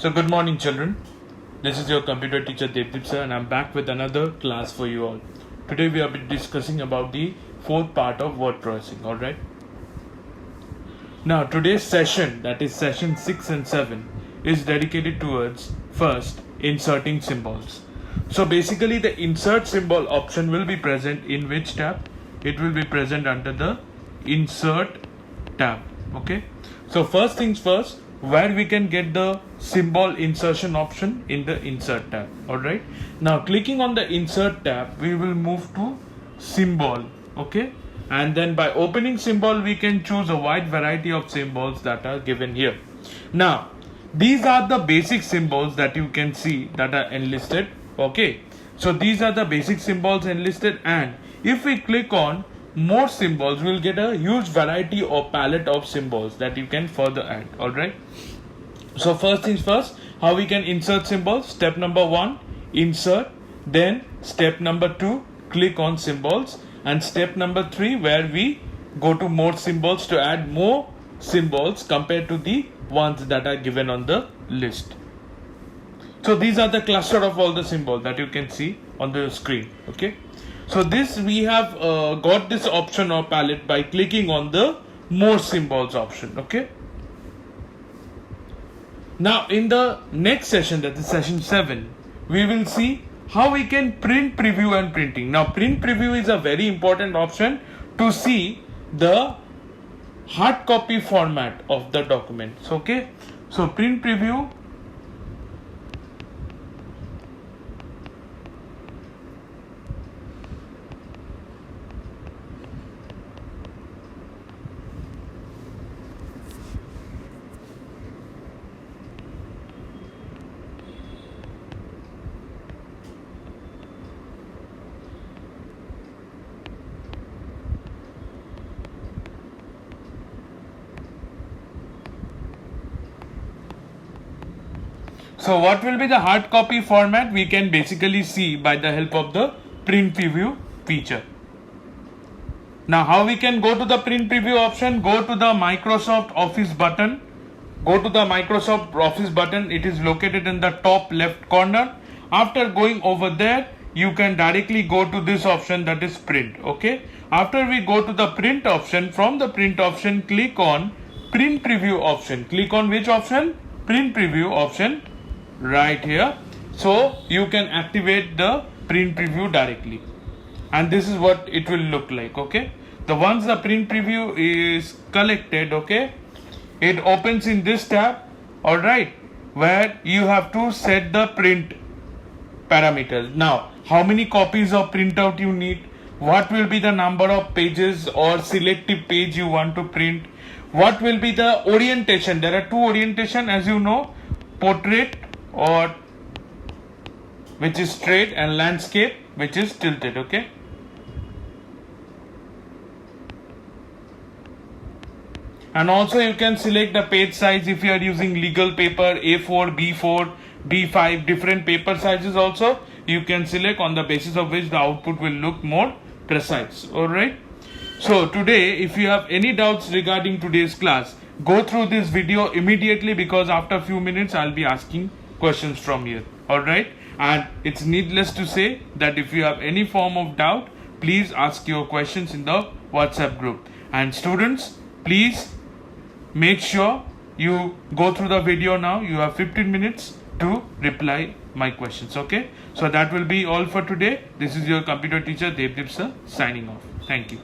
So good morning children, this is your computer teacher Devdip sir and I'm back with another class for you all. Today we will be discussing about the fourth part of word processing, alright. Now today's session, that is session 6 and 7, is dedicated towards first inserting symbols. So basically the insert symbol option will be present in which tab? It will be present under the insert tab, okay. So first things first, where we can get the symbol insertion option in the insert tab, alright. Now clicking on the insert tab, we will move to symbol, okay, and then by opening symbol we can choose a wide variety of symbols that are given here. Now these are the basic symbols that you can see that are enlisted, okay. So these are the basic symbols enlisted, and if we click on more symbols, we'll get a huge variety or palette of symbols that you can further add, alright. So first things first, how we can insert symbols. Step number 1, insert. Then step number 2, click on symbols. And step number 3, where we go to more symbols to add more symbols compared to the ones that are given on the list. So these are the cluster of all the symbols that you can see on the screen, okay. So this we have got this option or palette by clicking on the more symbols option, okay. Now in the next session, that is session 7, we will see how we can print preview and printing. Now print preview is a very important option to see the hard copy format of the documents, okay. So print preview, so what will be the hard copy format? We can basically see by the help of the print preview feature. Now how we can go to the print preview option? Go to the Microsoft Office button. Go to the Microsoft Office button. It is located in the top left corner. After going over there, you can directly go to this option, that is print, okay. After we go to the print option, from the print option, click on print preview option. Click on which option? Print preview option. Right here. So you can activate the print preview directly, and this is what it will look like, okay. The once the print preview is collected, okay, it opens in this tab, alright, where you have to set the print parameters. Now how many copies of printout you need, what will be the number of pages or selective page you want to print, what will be the orientation. There are two orientation, as you know, portrait, or which is straight, and landscape, which is tilted, okay. And also you can select the page size if you are using legal paper, A4, B4, B5, different paper sizes also you can select, on the basis of which the output will look more precise, alright. So today, if you have any doubts regarding today's class, go through this video immediately, because after a few minutes I'll be asking questions from here, alright. And it's needless to say that if you have any form of doubt, please ask your questions in the WhatsApp group. And students, please make sure you go through the video now. You have 15 minutes to reply my questions, okay. So that will be all for today. This is your computer teacher Devdip sir signing off. Thank you.